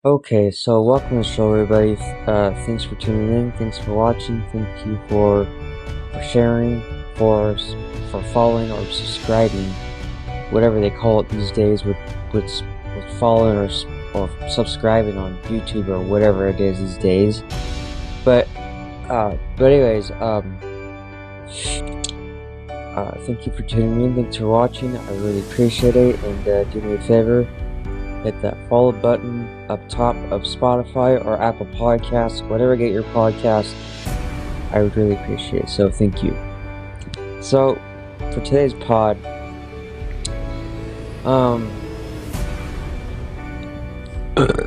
Okay, so welcome to the show, everybody. Thanks for tuning in. Thanks for watching. Thank you for sharing, for following or subscribing, whatever they call it these days, with following or subscribing on YouTube or whatever it is these days. But anyways, thank you for tuning in. Thanks for watching. I really appreciate it. And do me a favor. Hit that follow button up top of Spotify or Apple Podcasts, whatever get your podcast. I would really appreciate it. So thank you. So for today's pod,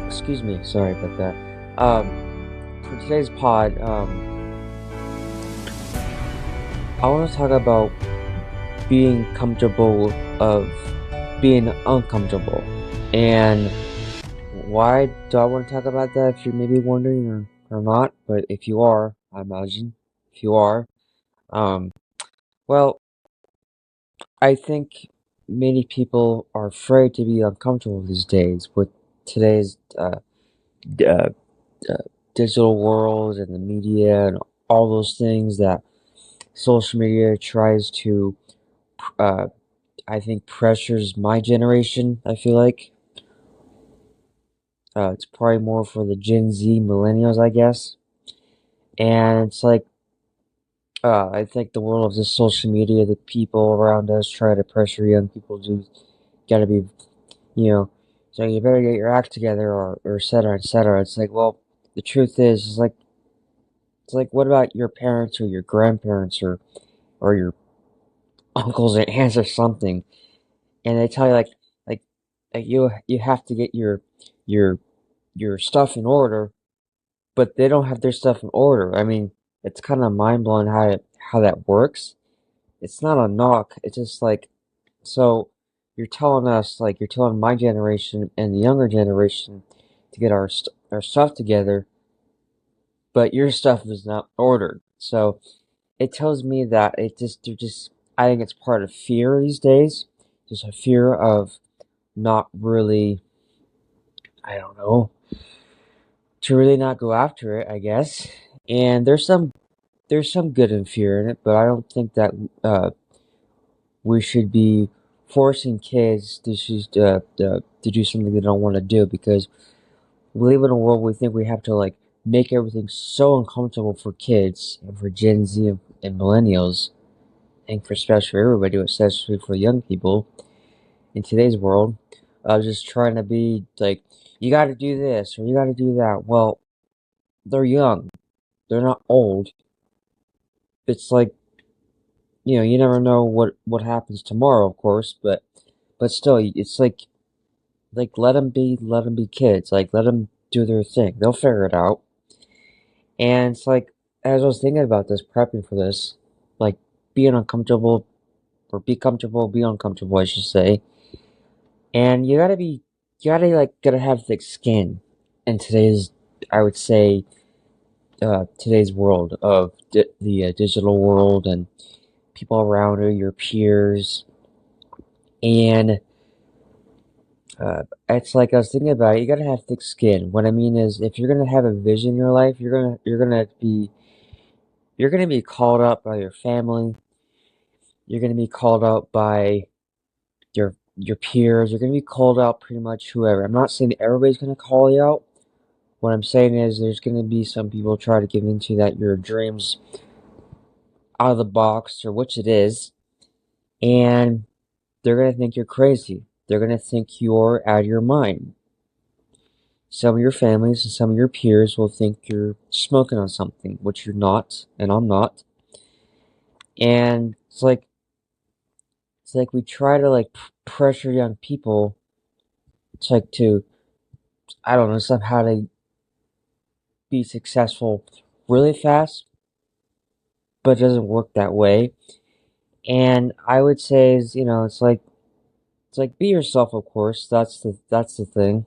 excuse me, sorry about that. For today's pod, I want to talk about being comfortable of being uncomfortable. And why do I want to talk about that, if you're maybe wondering or not? But if you are, I imagine, if you are, well, I think many people are afraid to be uncomfortable these days with today's d- uh, digital world and the media and all those things that social media tries to, uh, I think, pressures my generation. I feel like it's probably more for the Gen Z millennials, I guess. And it's like, I think the world of this social media, the people around us try to pressure young people to gotta be, you know, so you better get your act together or et cetera, et cetera. It's like, well, the truth is it's like, what about your parents or your grandparents or your uncles and aunts or something? And they tell you like, like you have to get your, your stuff in order, but they don't have their stuff in order. I mean, it's kind of mind blowing how that works. It's not a knock. It's just like, so you're telling us, like, you're telling my generation and the younger generation to get our stuff together, but your stuff is not ordered. So it tells me that they're just, I think it's part of fear these days. Just a fear of not really, I don't know, to really not go after it, I guess. And there's some good in fear in it, but I don't think that we should be forcing kids to do something they don't want to do, because we live in a world we think we have to like make everything so uncomfortable for kids and for Gen Z and millennials, and for especially for everybody, especially for young people in today's world. Just trying to be like, you got to do this or you got to do that. Well, they're young, they're not old. It's like, you never know what happens tomorrow, of course, but still, it's like let them be kids. Like, let them do their thing. They'll figure it out. And it's like, as I was thinking about this, prepping for this, like, being uncomfortable, or be comfortable, be uncomfortable, I should say. And you gotta have thick skin in today's, I would say, today's world of the digital world, and people around you, your peers. And it's like, I was thinking about it, you gotta have thick skin. What I mean is, if you're gonna have a vision in your life, you're gonna be called up by your family. You're gonna be called out by your peers. You're gonna be called out pretty much whoever. I'm not saying that everybody's gonna call you out. What I'm saying is, there's gonna be some people try to give into that your dreams out of the box, or which it is, and they're gonna think you're crazy. They're gonna think you're out of your mind. Some of your families and some of your peers will think you're smoking on something, which you're not, and I'm not. And it's like we try to like pressure young people to, I don't know, somehow to be successful really fast, but it doesn't work that way. And I would say is, it's like be yourself, of course. That's the thing.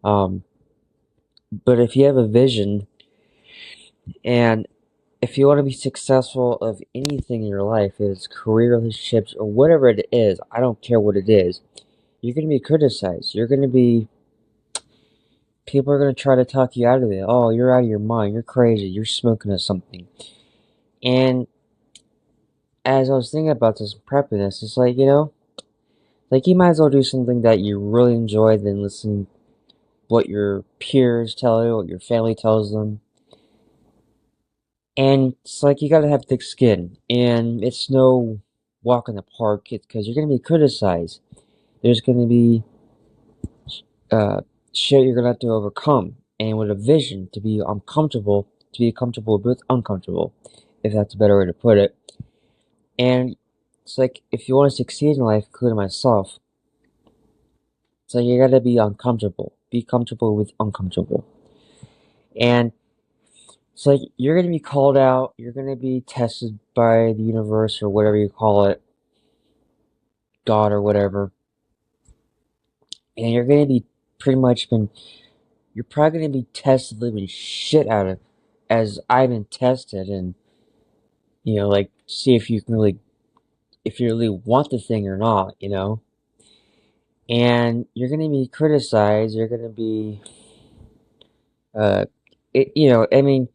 Um, but if you have a vision, and if you want to be successful of anything in your life, it's career, relationships, or whatever it is, I don't care what it is, you're going to be criticized. people are gonna try to talk you out of it. Oh, you're out of your mind. You're crazy. You're smoking or something. And as I was thinking about this, prepping this, it's like, like you might as well do something that you really enjoy than listen what your peers tell you, what your family tells them. And it's like you gotta have thick skin, and it's no walk in the park because you're gonna be criticized. There's gonna be uh, shit you're gonna have to overcome, and with a vision to be comfortable with uncomfortable, if that's a better way to put it. And it's like if you want to succeed in life, including myself, it's like you gotta be uncomfortable. Be comfortable with uncomfortable. And it's like you're gonna be called out, you're gonna be tested by the universe or whatever you call it, God or whatever, and you're gonna be pretty much been you're probably gonna be tested living shit out of as I've been tested and like see if you can really if you really want the thing or not. And you're gonna be criticized, you're gonna be uh I mean,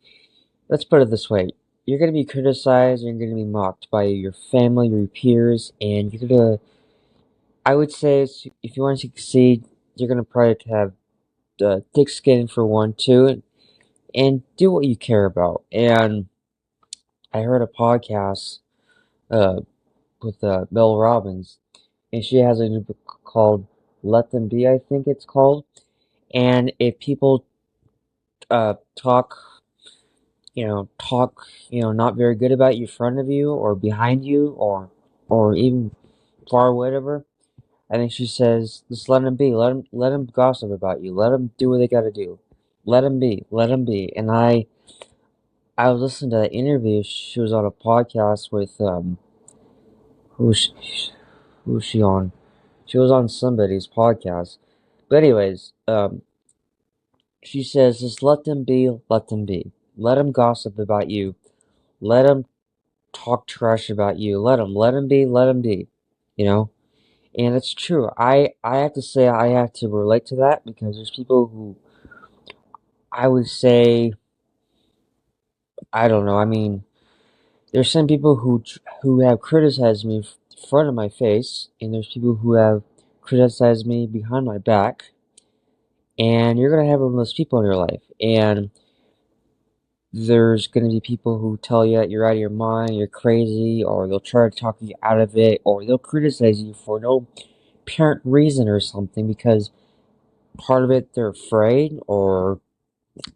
let's put it this way. You're gonna be criticized, you're gonna be mocked by your family, your peers, and you're gonna I would say if you want to succeed, you're gonna probably have thick skin for one, too, and do what you care about. And I heard a podcast uh, with Mel Robbins, and she has a new book called "Let Them Be," I think it's called. And if people talk, not very good about you in front of you or behind you or even far whatever, I think she says, just let them be. Let them gossip about you. Let them do what they got to do. Let them be. Let them be. And I was listening to that interview. She was on a podcast with who's who's she on? She was on somebody's podcast. But anyways, she says, just let them be. Let them be. Let them gossip about you. Let them talk trash about you. Let them be. Let them be. You know. And it's true. I have to say I have to relate to that because there's people who I would say I don't know. I mean, there's some people who have criticized me in front of my face, and there's people who have criticized me behind my back. And you're gonna have one of those people in your life, and there's gonna be people who tell you that you're out of your mind, you're crazy, or they'll try to talk you out of it, or they'll criticize you for no apparent reason or something because part of it they're afraid, or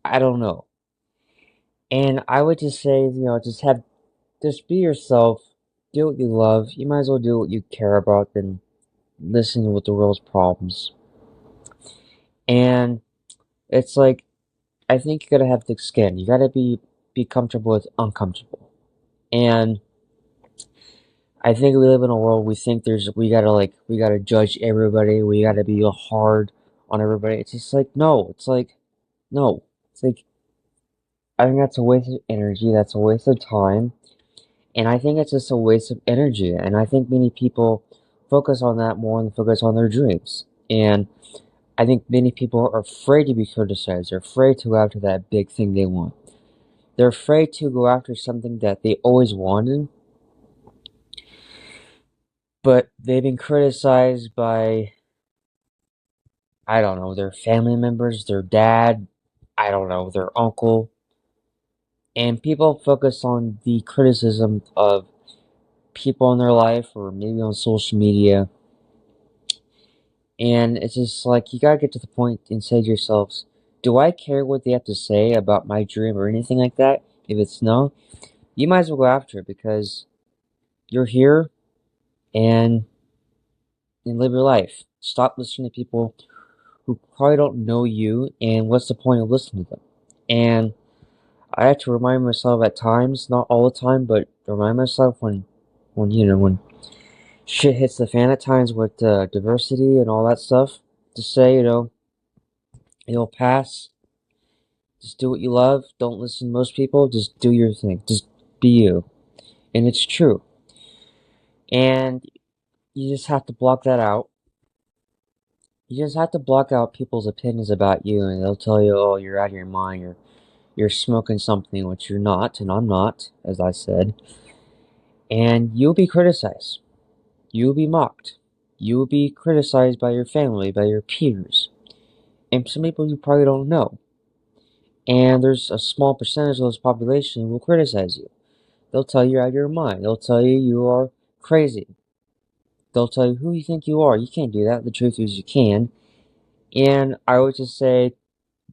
I don't know. And I would just say, just be yourself, do what you love. You might as well do what you care about than listen to what the world's problems. And it's like I think you gotta have thick skin. You gotta be comfortable with uncomfortable. And I think we live in a world we think we gotta judge everybody, we gotta be hard on everybody. It's just like no, it's like no. It's like I think that's a waste of energy, that's a waste of time. And I think it's just a waste of energy. And I think many people focus on that more than focus on their dreams. And I think many people are afraid to be criticized. They're afraid to go after that big thing they want. They're afraid to go after something that they always wanted, but they've been criticized by, I don't know, their family members, their dad, I don't know, their uncle. And people focus on the criticism of people in their life or maybe on social media. And it's just like you gotta get to the point and say to yourselves, do I care what they have to say about my dream or anything like that? If it's no, you might as well go after it because you're here and live your life. Stop listening to people who probably don't know you and what's the point of listening to them? And I have to remind myself at times, not all the time, but remind myself when shit hits the fan at times with diversity and all that stuff to say, it'll pass. Just do what you love. Don't listen to most people. Just do your thing. Just be you. And it's true. And you just have to block that out You just have to block out people's opinions about you, and they'll tell you, "Oh, you're out of your mind. You're smoking something," which you're not, and I'm not, as I said. And you'll be criticized. You'll be mocked. You will be criticized by your family, by your peers, and some people you probably don't know. And there's a small percentage of this population who will criticize you. They'll tell you you're out of your mind. They'll tell you you are crazy. They'll tell you who you think you are. You can't do that. The truth is you can. And I would just say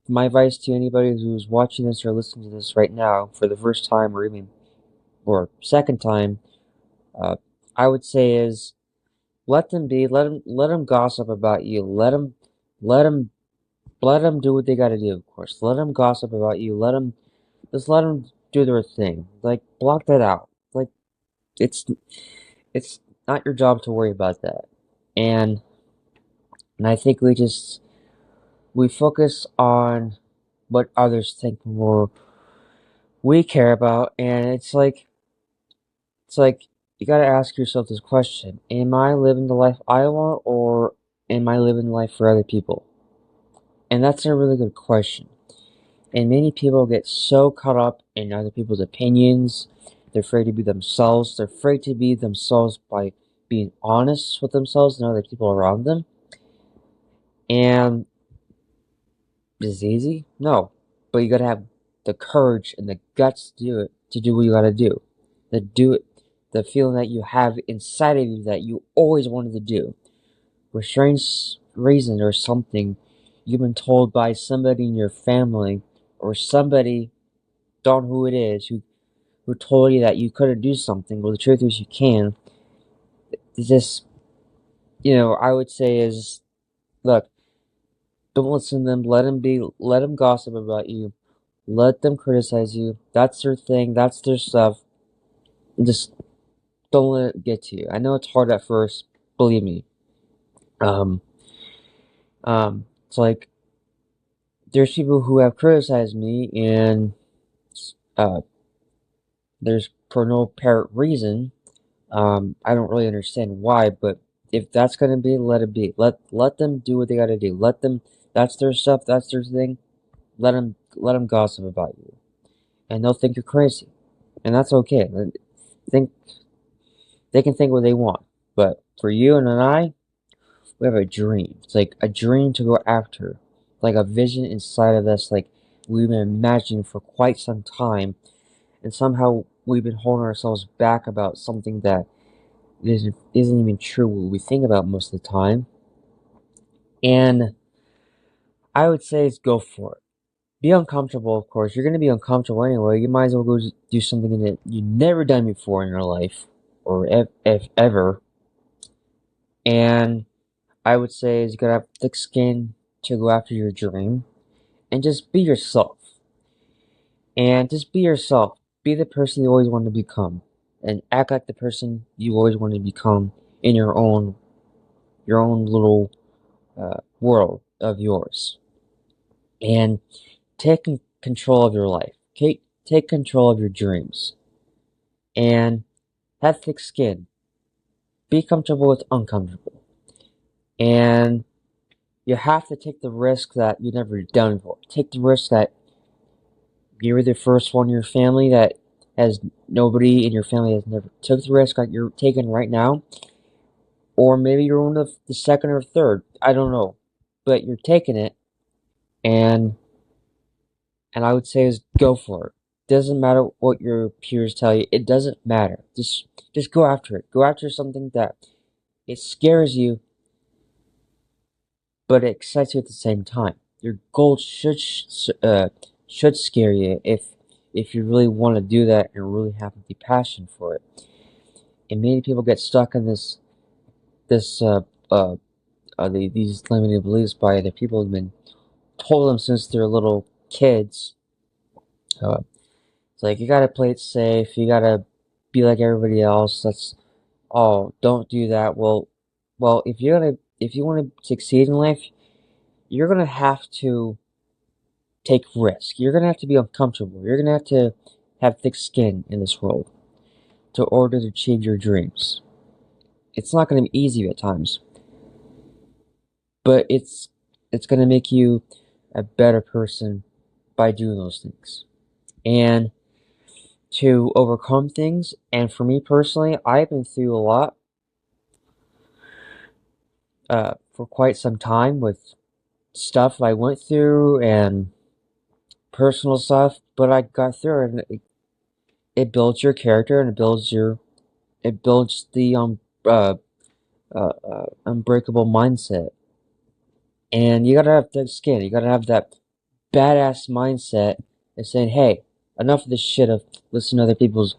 my advice to anybody who's watching this or listening to this right now for the first time or even or second time, uh, I would say is let them be. Let them gossip about you. Let them let them do what they got to do. Of course, let them gossip about you. Let them do their thing. Like block that out. Like it's it's not your job to worry about that. And and I think we focus on what others think more we care about, and it's like you got to ask yourself this question: am I living the life I want, or am I living life for other people? And that's a really good question. And many people get so caught up in other people's opinions. They're afraid to be themselves. They're afraid to be themselves by being honest with themselves and other people around them. And is it easy? No. But you gotta have the courage and the guts to do it, to do what you gotta do. To do it, the feeling that you have inside of you that you always wanted to do. For strange reason or something, you've been told by somebody in your family or somebody, don't know who it is, who told you that you couldn't do something. Well, the truth is you can. It's just, I would say is, look, don't listen to them. Let them be. Let them gossip about you. Let them criticize you. That's their thing. That's their stuff. Just don't let it get to you. I know it's hard at first. Believe me. Um, it's like there's people who have criticized me, and uh, there's for no apparent reason. I don't really understand why, but if that's gonna be, let it be. Let them do what they gotta do. Let them. That's their stuff. That's their thing. Let them gossip about you, and they'll think you're crazy, and that's okay. Think they can think what they want, but for you and I, we have a dream. It's like a dream to go after, like a vision inside of us, like we've been imagining for quite some time, and somehow we've been holding ourselves back about something that isn't even true what we think about most of the time. And I would say is go for it. Be uncomfortable, of course. You're going to be uncomfortable anyway. You might as well go do something that you've never done before in your life, or if ever. And I would say is you gotta have thick skin to go after your dream, and just be yourself. And just be yourself. Be the person you always want to become, and act like the person you always want to become in your own little world of yours. And take control of your life. Take control of your dreams, and have thick skin. Be comfortable with uncomfortable, and you have to take the risk that you've never done before. Take the risk that you're the first one in your family that has nobody in your family has never took the risk that you're taking right now, or maybe you're one of the second or third. I don't know, but you're taking it, and I would say is go for it. Doesn't matter what your peers tell you. It doesn't matter. Just go after it. Go after something that it scares you, but it excites you at the same time. Your goal should scare you if you really want to do that and really have the passion for it. And many people get stuck in this these limited beliefs by the people who've been told them since they're little kids. Uh, it's like you gotta play it safe. You gotta be like everybody else. That's don't do that. Well, if you want to succeed in life, you're gonna have to take risk. You're gonna have to be uncomfortable. You're gonna have to have thick skin in this world to order to achieve your dreams. It's not gonna be easy at times, but it's gonna make you a better person by doing those things. And to overcome things, and for me personally, I've been through a lot for quite some time with stuff I went through and personal stuff, but I got through it, and it builds your character, and it builds the unbreakable mindset. And you gotta have thick skin. You gotta have that badass mindset of saying, "Hey, enough of this shit of listening to other people's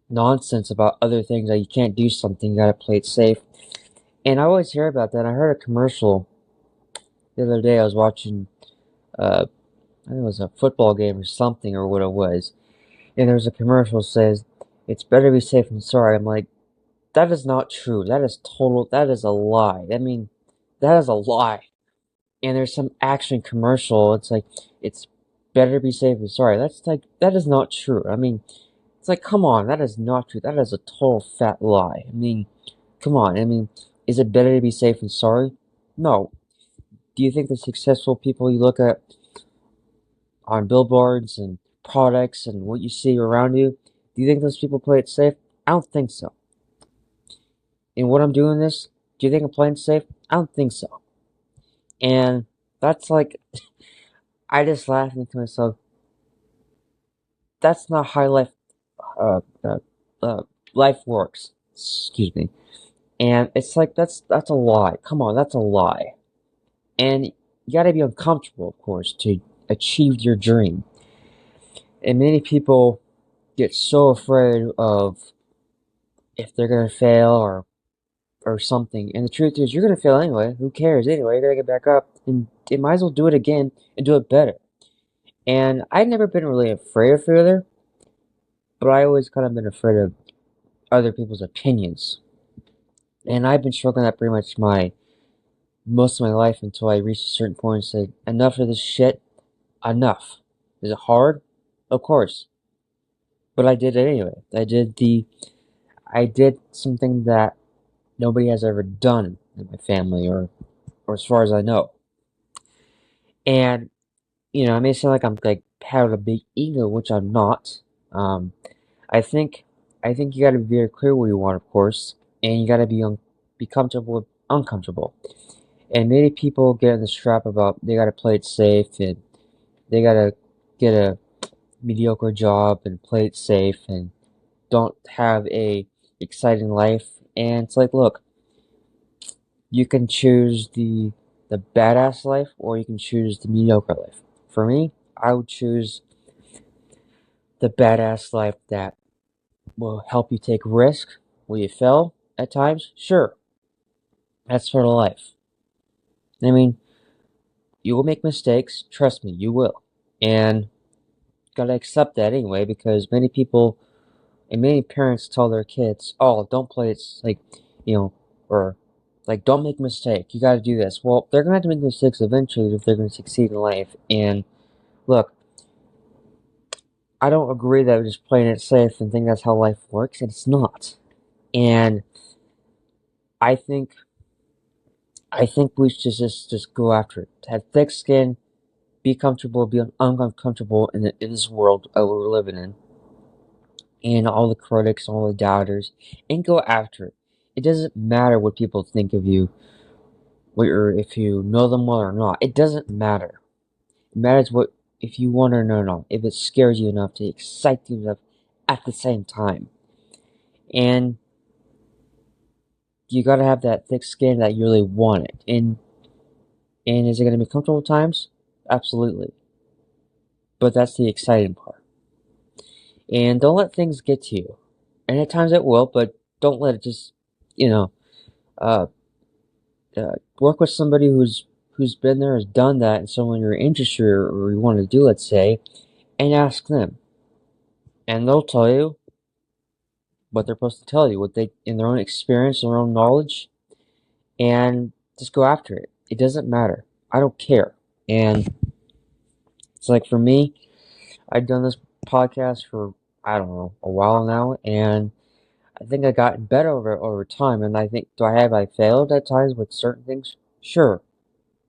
nonsense about other things that you can't do something. You gotta play it safe." And I always hear about that. I heard a commercial the other day. I was watching, I think it was a football game or something, or what it was, and there was a commercial that says, "It's better to be safe than sorry." I'm like, that is not true. That is total. That is a lie. I mean, that is a lie. And there's some action commercial. It's like, it's better to be safe than sorry. That's like, that is not true. I mean, it's like, come on, that is not true. That is a total fat lie. I mean, come on. I mean, is it better to be safe than sorry? No. Do you think the successful people you look at on billboards and products and what you see around you, do you think those people play it safe? I don't think so. And what I'm doing this, do you think I'm playing safe? I don't think so. And that's like, I just laugh to myself, that's not how uh, uh, uh, life works. Excuse me. And it's like, that's a lie. Come on, that's a lie. And you gotta be uncomfortable, of course, to achieve your dream. And many people get so afraid of if they're gonna fail or something. And the truth is, you're gonna fail anyway. Who cares anyway? You're gonna get back up, and you might as well do it again and do it better. And I've never been really afraid of failure, but I always kind of been afraid of other people's opinions. And I've been struggling that pretty much my most of my life until I reached a certain point and said, enough of this shit, enough. Is it hard? Of course. But I did it anyway. I did something that nobody has ever done in my family or as far as I know. And, I may sound like I'm like have a big ego, which I'm not. Um, I think I think you got to be very clear what you want, of course, and you got to be comfortable with uncomfortable. And many people get in this trap about they got to play it safe and they got to get a mediocre job and play it safe and don't have a exciting life. And it's like, look, you can choose the badass life or you can choose the mediocre life. For me, I would choose the badass life that will help you take risk. Will you fail at times? Sure. That's sort of life. I mean, you will make mistakes. Trust me, you will. And gotta accept that anyway, because many people and many parents tell their kids, "Oh, don't play it like, you know, or like don't make a mistake. You gotta do this." Well, they're gonna have to make mistakes eventually if they're gonna succeed in life. And look, I don't agree that just playing it safe and think that's how life works. It's not. And I think I think we should just go after it. Have thick skin, be comfortable, be uncomfortable in this world we're living in, and all the critics, all the doubters, and go after it. It doesn't matter what people think of you, or if you know them well or not. It doesn't matter. It matters what if you want or not. If it scares you enough to excite you enough at the same time, and you gotta have that thick skin that you really want it. And is it gonna be comfortable at times? Absolutely. But that's the exciting part. And don't let things get to you. And at times it will, but don't let it just, you know, uh, work with somebody who's been there, has done that, and someone you're interested or you want to do, let's say, and ask them, and they'll tell you what they're supposed to tell you, what they in their own experience, their own knowledge, and just go after it. It doesn't matter. I don't care. And it's like for me, I've done this podcast for I don't know a while now, and I think I got better over time. And I think do I have I failed at times with certain things? Sure,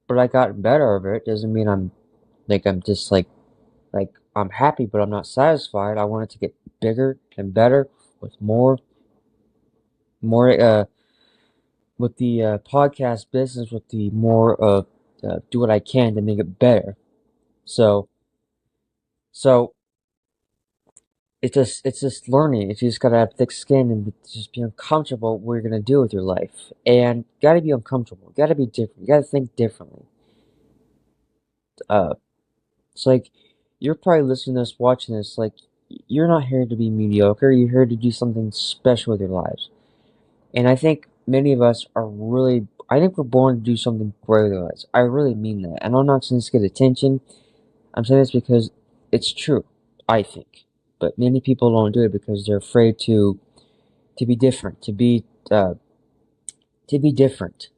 but I got better of it. Doesn't mean I'm just like I'm happy, but I'm not satisfied. I want it to get bigger and better with more with the podcast business, with the more do what I can to make it better. So so it's just learning. You just gotta have thick skin and just be uncomfortable what you're gonna do with your life. And gotta be uncomfortable. Gotta be different. You gotta think differently. Uh it's like you're probably listening to this, watching this, like you're not here to be mediocre, you're here to do something special with your lives. And I think many of us are really I think we're born to do something great with our lives. I really mean that. And I'm not saying this to get attention. I'm saying this because it's true, I think. But many people don't do it because they're afraid to be different, uh, to be different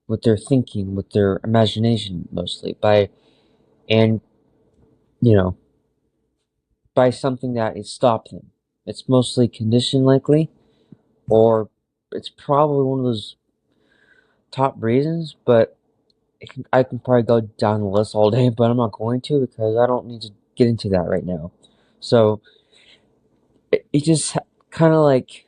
with their thinking, with their imagination, mostly and you know by something that is stopped them. It's mostly condition, likely, or it's probably one of those top reasons. But I can probably go down the list all day, but I'm not going to because I don't need to get into that right now. So it just kind of like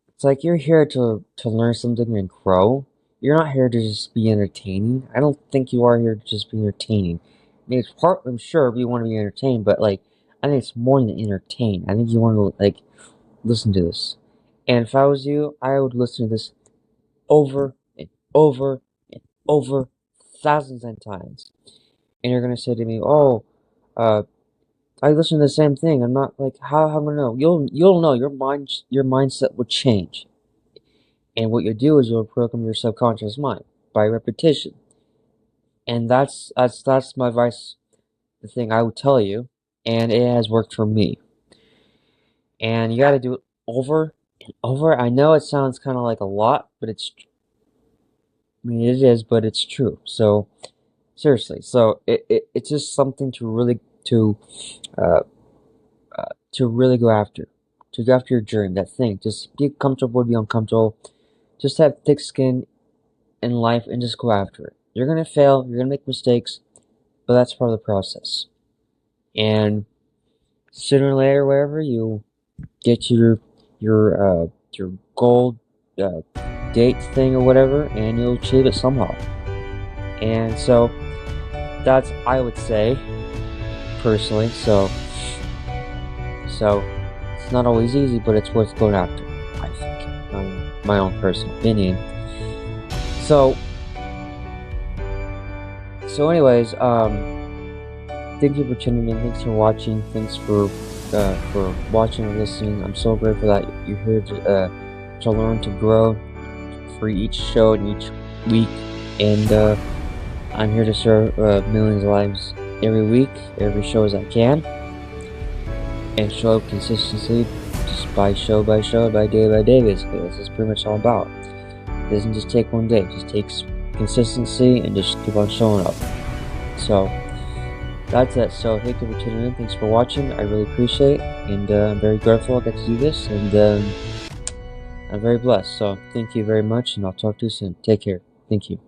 it's like you're here to learn something and grow. You're not here to just be entertaining. I don't think you are here to just be entertaining. I mean, it's part. I'm sure we want to be entertained, but like I think it's more than entertain. I think you want to like listen to this. And if I was you, I would listen to this over and over and over thousands of times. And you're gonna say to me, "Oh, uh, I listen to the same thing." I'm not like, how am I gonna know? You'll know. Your mindset will change. And what you'll do is you'll program your subconscious mind by repetition. And that's my advice, the thing I would tell you, and it has worked for me. And you got to do it over and over. I know it sounds kind of like a lot, but I mean it is, but it's true. So seriously, so it's just something uh, to really go after, to go after your dream, that thing. Just be comfortable, be uncomfortable. Just have thick skin in life and just go after it. You're gonna fail, you're gonna make mistakes, but that's part of the process. And sooner or later, wherever you get your goal uh, date thing or whatever, and you'll achieve it somehow. And so that's I would say personally. So it's not always easy, but it's worth going after. I think, my own personal opinion. So anyways, thank you for tuning in. Thanks for watching. Thanks for watching and listening. I'm so grateful that you're here to learn, to grow for each show and each week. And I'm here to serve millions of lives every week, every show as I can, and show up consistently, just by show, by day, basically. This is pretty much all about. It doesn't just take one day. It just takes consistency and just keep on showing up. So that's it. So thank you for tuning in. Thanks for watching. I really appreciate it, and I'm very grateful I got to do this, and I'm very blessed. So thank you very much, and I'll talk to you soon. Take care. Thank you.